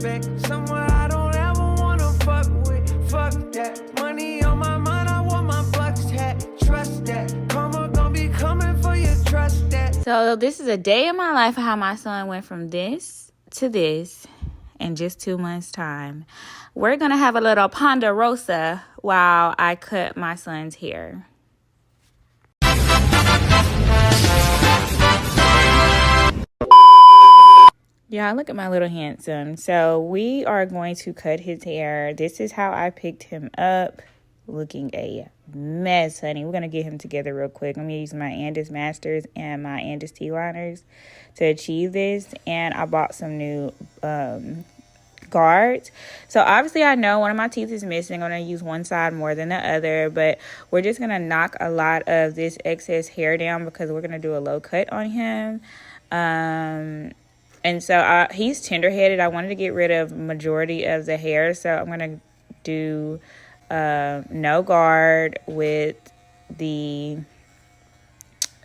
respect. Somewhere I don't ever wanna fuck with. Fuck that. Money on my mind, I want my Bucks hat. Trust that. Karma gon' be coming for you, trust that. So this is a day in my life of how my son went from this to this in just 2 months' time. We're going to have a little ponderosa while I cut my son's hair. Yeah, look at my little handsome. So we are going to cut his hair. This is how I picked him up. Looking a mess, honey. We're going to get him together real quick. I'm going to use my Andis Masters and my Andis T-liners to achieve this. And I bought some new guards. So obviously I know one of my teeth is missing. I'm going to use one side more than the other. But we're just going to knock a lot of this excess hair down because we're going to do a low cut on him. And so he's tender-headed. I wanted to get rid of majority of the hair. So I'm going to do no guard with the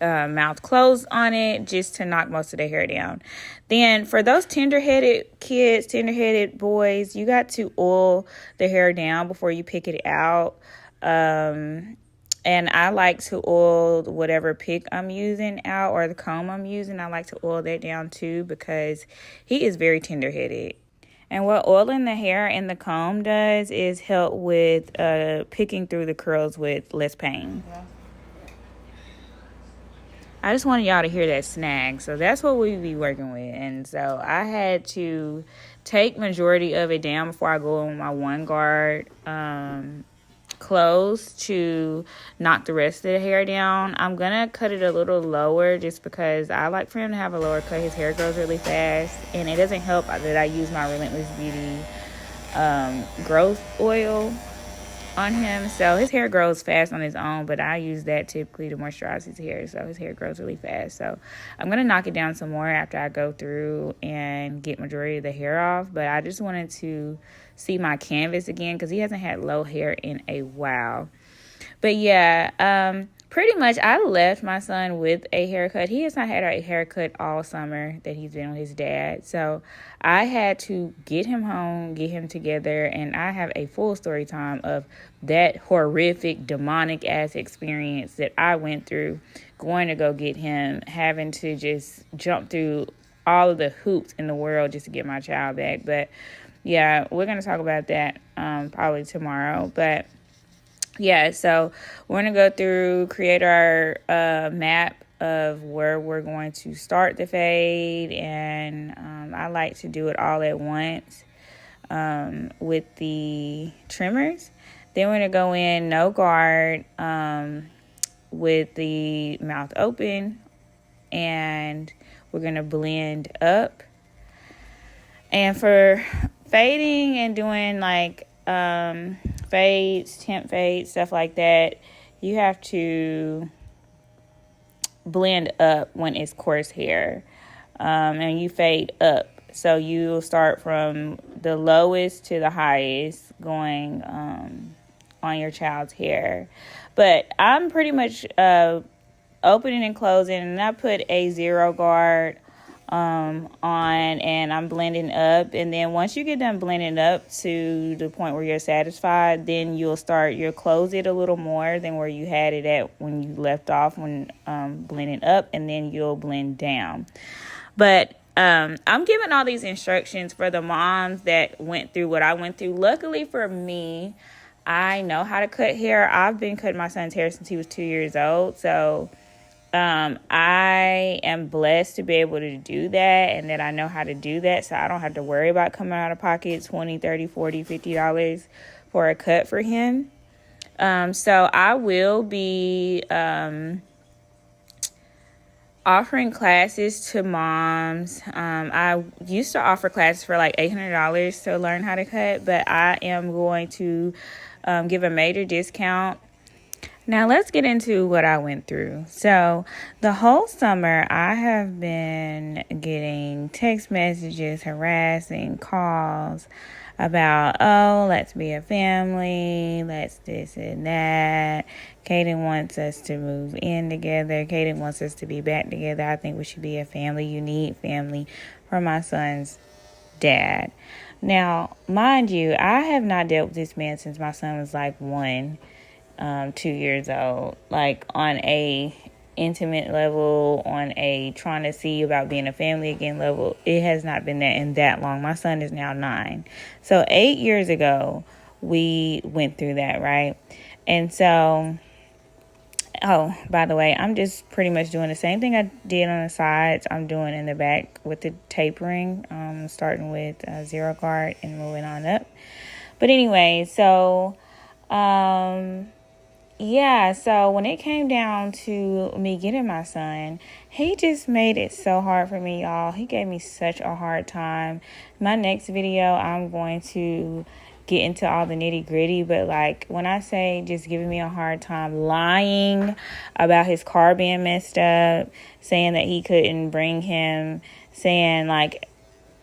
mouth closed on it just to knock most of the hair down. Then for those tender-headed kids, tender-headed boys, you got to oil the hair down before you pick it out. And I like to oil whatever pick I'm using out or the comb I'm using. I like to oil that down too because he is very tender-headed. And what oiling the hair and the comb does is help with picking through the curls with less pain. I just wanted y'all to hear that snag. So that's what we be working with. And so I had to take majority of it down before I go on my one guard close to knock the rest of the hair down. I'm gonna cut it a little lower just because I like for him to have a lower cut. His hair grows really fast, and it doesn't help that I use my Relentless Beauty growth oil on him. So his hair grows fast on his own, but I use that typically to moisturize his hair, so his hair grows really fast. So I'm gonna knock it down some more after I go through and get majority of the hair off. But I just wanted to see my canvas again because he hasn't had low hair in a while. But yeah, pretty much I left my son with a haircut. He has not had a haircut all summer that he's been with his dad. So I had to get him home, get him together, and I have a full story time of that horrific, demonic ass experience that I went through going to go get him, having to just jump through all of the hoops in the world just to get my child back. But yeah, we're going to talk about that probably tomorrow. But yeah, so we're going to go through, create our map of where we're going to start the fade. And I like to do it all at once with the trimmers. Then we're going to go in no guard with the mouth open. And we're going to blend up. And for fading and doing like fades, temp fades, stuff like that, you have to blend up when it's coarse hair, and you fade up. So you start from the lowest to the highest going on your child's hair. But I'm pretty much opening and closing, and I put a zero guard on, and I'm blending up. And then once you get done blending up to the point where you're satisfied, then you'll close it a little more than where you had it at when you left off when blending up, and then you'll blend down. But I'm giving all these instructions for the moms that went through what I went through. Luckily for me, I know how to cut hair. I've been cutting my son's hair since he was 2 years old. So I am blessed to be able to do that, and that I know how to do that, so I don't have to worry about coming out of pocket $20, $30, $40, $50 for a cut for him. So I will be offering classes to moms. I used to offer classes for like $800 to learn how to cut, but I am going to give a major discount. Now let's get into what I went through. So the whole summer I have been getting text messages, harassing calls about, oh, let's be a family, let's this and that. Kaden wants us to move in together. Kaden wants us to be back together. I think we should be a family. You need family for my son's dad. Now, mind you, I have not dealt with this man since my son was like 2 years old, like on a intimate level, on a trying to see about being a family again level. It has not been that in that long. My son is now 9. So 8 years ago, we went through that, right? And so, oh, by the way, I'm just pretty much doing the same thing I did on the sides. I'm doing in the back with the tapering, starting with 0 guard and moving on up. But anyway, so yeah, so when it came down to me getting my son, he just made it so hard for me, y'all. He gave me such a hard time. My next video, I'm going to get into all the nitty gritty, but like when I say just giving me a hard time, lying about his car being messed up, saying that he couldn't bring him, saying like,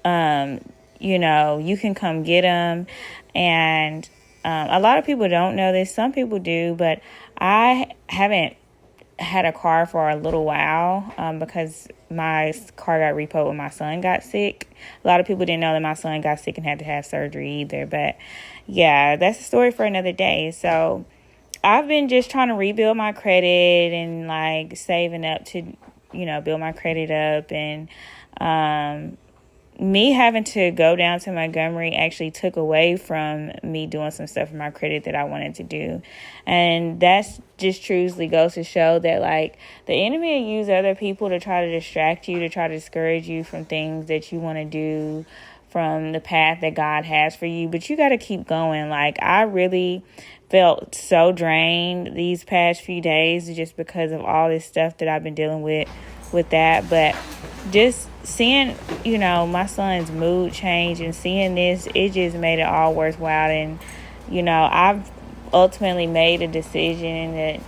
you can come get him. And a lot of people don't know this. Some people do, but I haven't had a car for a little while because my car got repoed when my son got sick. A lot of people didn't know that my son got sick and had to have surgery either. But yeah, that's a story for another day. So I've been just trying to rebuild my credit and like saving up to, build my credit up. And me having to go down to Montgomery actually took away from me doing some stuff in my credit that I wanted to do. And that's just truly goes to show that, like, the enemy will use other people to try to distract you, to try to discourage you from things that you want to do, from the path that God has for you. But you got to keep going. Like, I really felt so drained these past few days just because of all this stuff that I've been dealing with that. But just seeing, my son's mood change and seeing this, it just made it all worthwhile. And, I've ultimately made a decision that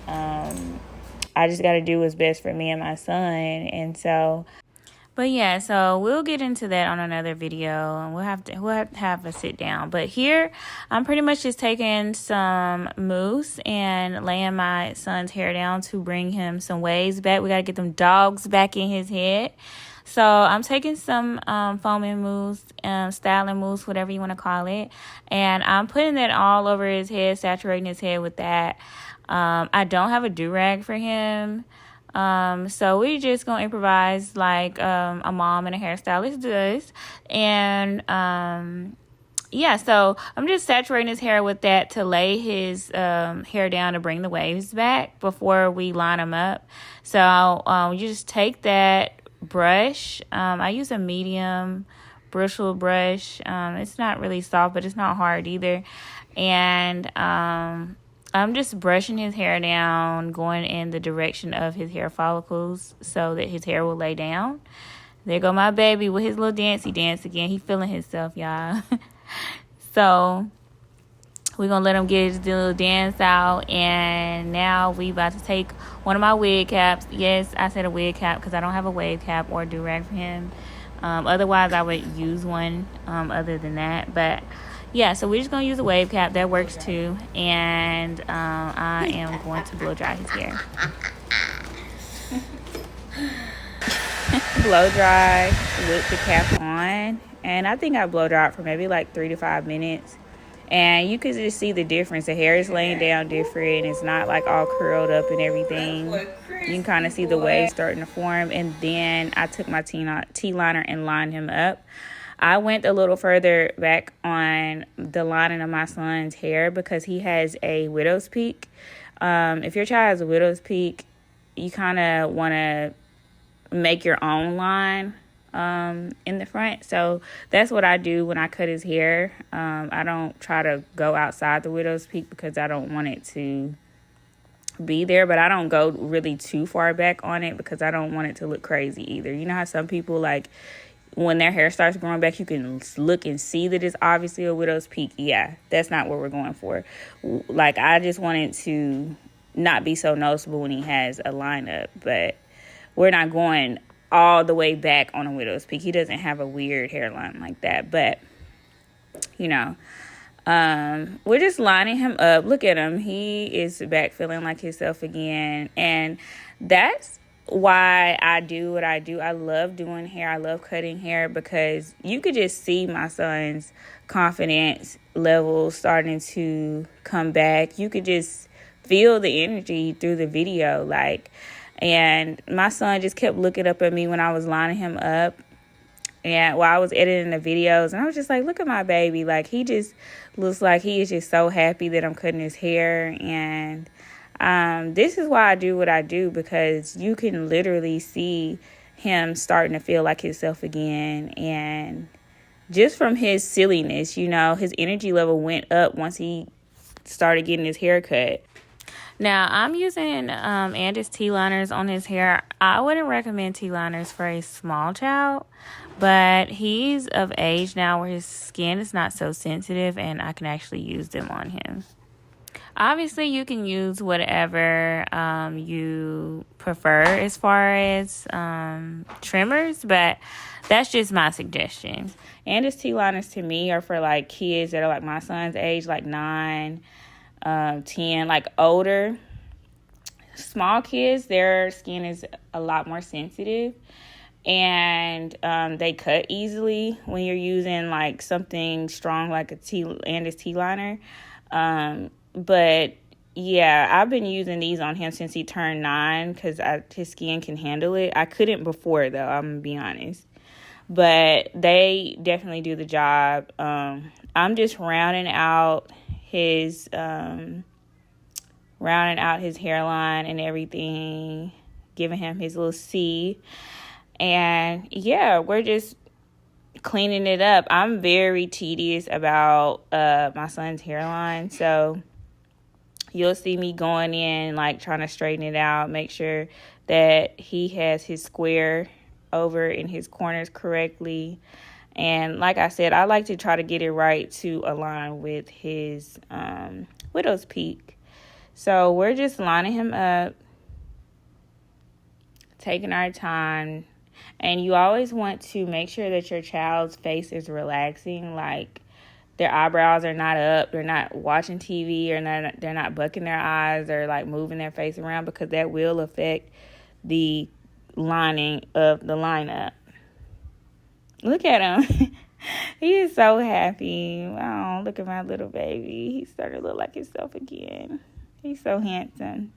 I just got to do what's best for me and my son. And so, but yeah, so we'll get into that on another video, and we'll have to have a sit down. But here, I'm pretty much just taking some mousse and laying my son's hair down to bring him some waves back. We got to get them dogs back in his head. So I'm taking some foaming mousse, styling mousse, whatever you want to call it, and I'm putting that all over his head, saturating his head with that. I don't have a do-rag for him. So we just gonna improvise like a mom and a hairstylist does. And yeah, so I'm just saturating his hair with that to lay his hair down to bring the waves back before we line them up. So you just take that brush. I use a medium bristle brush. It's not really soft, but it's not hard either. And I'm just brushing his hair down, going in the direction of his hair follicles so that his hair will lay down. There go my baby with his little dancey dance again. He feeling himself, y'all. So we're going to let him get his little dance out. And now we about to take one of my wig caps. Yes, I said a wig cap because I don't have a wave cap or do-rag for him. Otherwise, I would use one other than that. But yeah, so we're just going to use a wave cap. That works too. And I am going to blow dry his hair. Blow dry with the cap on. And I think I blow dry for maybe like 3 to 5 minutes. And you can just see the difference. The hair is laying down different. It's not like all curled up and everything. You can kind of see the waves starting to form. And then I took my T-liner and lined him up. I went a little further back on the lining of my son's hair because he has a widow's peak. If your child has a widow's peak, you kind of want to make your own line in the front. So that's what I do when I cut his hair. I don't try to go outside the widow's peak because I don't want it to be there, but I don't go really too far back on it because I don't want it to look crazy either. You know how some people, like, when their hair starts growing back, you can look and see that it's obviously a widow's peak. Yeah, that's not what we're going for. Like, I just want it to not be so noticeable when he has a lineup, but we're not going all the way back on a widow's peak. He doesn't have a weird hairline like that, but, we're just lining him up. Look at him. He is back feeling like himself again, and that's why I do what I do. I love doing hair. I love cutting hair because you could just see my son's confidence level starting to come back. You could just feel the energy through the video, and my son just kept looking up at me when I was lining him up. And while I was editing the videos, and I was just like, look at my baby. Like, he just looks like he is just so happy that I'm cutting his hair. And this is why I do what I do, because you can literally see him starting to feel like himself again. And just from his silliness, his energy level went up once he started getting his hair cut. Now, I'm using Andis T-liners on his hair. I wouldn't recommend T-liners for a small child, but he's of age now where his skin is not so sensitive, and I can actually use them on him. Obviously, you can use whatever you prefer as far as trimmers, but that's just my suggestion. Andis T-liners to me are for kids that are my son's age, 9, 10, older. Small kids, their skin is a lot more sensitive, and they cut easily when you're using something strong like Andis T-liner. But yeah, I've been using these on him since he turned 9 because his skin can handle it. I couldn't before, though, I'm gonna be honest. But they definitely do the job. I'm just rounding out his hairline and everything, giving him his little C. And yeah, we're just cleaning it up. I'm very tedious about my son's hairline, so you'll see me going in trying to straighten it out, make sure that he has his square over in his corners correctly. And like I said, I like to try to get it right to align with his widow's peak. So we're just lining him up, taking our time. And you always want to make sure that your child's face is relaxing, their eyebrows are not up, they're not watching TV, or they're not bucking their eyes or moving their face around, because that will affect the lining of the lineup. Look at him. He is so happy. Oh, look at my little baby. He's starting to look like himself again. He's so handsome.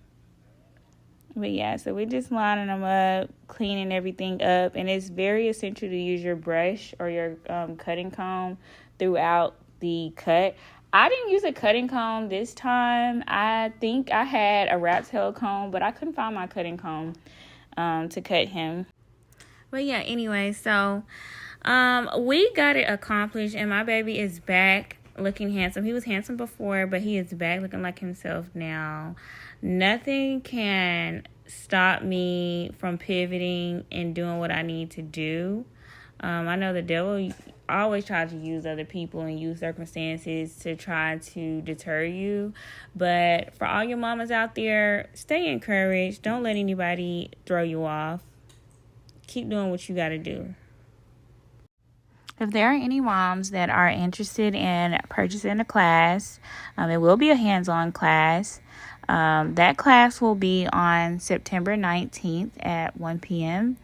But yeah, so we're just lining them up, cleaning everything up. And it's very essential to use your brush or your cutting comb throughout the cut. I didn't use a cutting comb this time. I think I had a rat tail comb, but I couldn't find my cutting comb to cut him. But yeah, anyway, so we got it accomplished, and my baby is back looking handsome. He was handsome before, but he is back looking like himself now. Nothing can stop me from pivoting and doing what I need to do. I know the devil always tries to use other people and use circumstances to try to deter you. But for all your mamas out there, stay encouraged. Don't let anybody throw you off. Keep doing what you got to do. If there are any moms that are interested in purchasing a class, it will be a hands-on class. That class will be on September 19th at 1 p.m.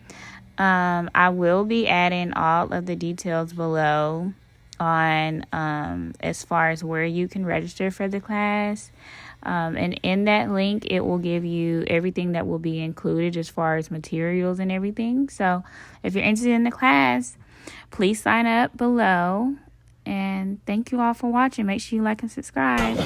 I will be adding all of the details below on as far as where you can register for the class. And in that link, it will give you everything that will be included as far as materials and everything. So if you're interested in the class, please sign up below. And thank you all for watching. Make sure you like and subscribe.